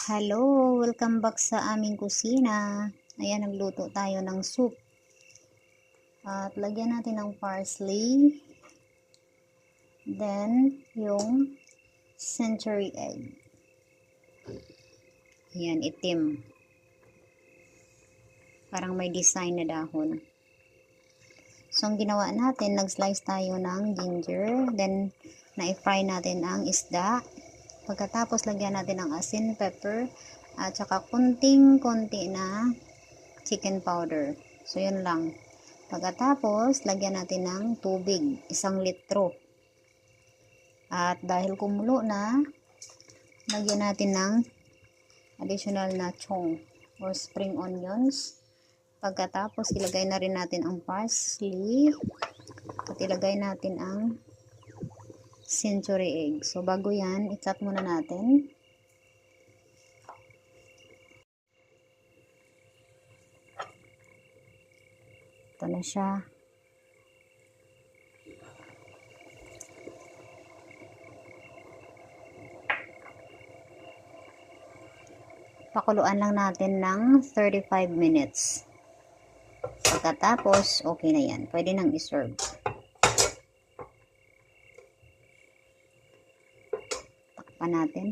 Hello! Welcome back sa aming kusina. Ayan, nagluto tayo ng soup. At lagyan natin ng parsley. Then, yung century egg. Ayan, itim. Parang may design na dahon. So, ang ginawa natin, nag-slice tayo ng ginger. Then, na-fry natin ang isda. Pagkatapos, lagyan natin ng asin, pepper, at saka konting-konti na chicken powder. So, yun lang. Pagkatapos, lagyan natin ng tubig, 1 litro. At dahil kumulo na, lagyan natin ng additional na chong or spring onions. Pagkatapos, ilagay na rin natin ang parsley at ilagay natin ang century egg. So, bago yan, i-chop muna natin. Ito na siya. Pakuluan lang natin ng 35 minutes. Pagkatapos, okay na yan. Pwede nang i-serve. Takpan natin.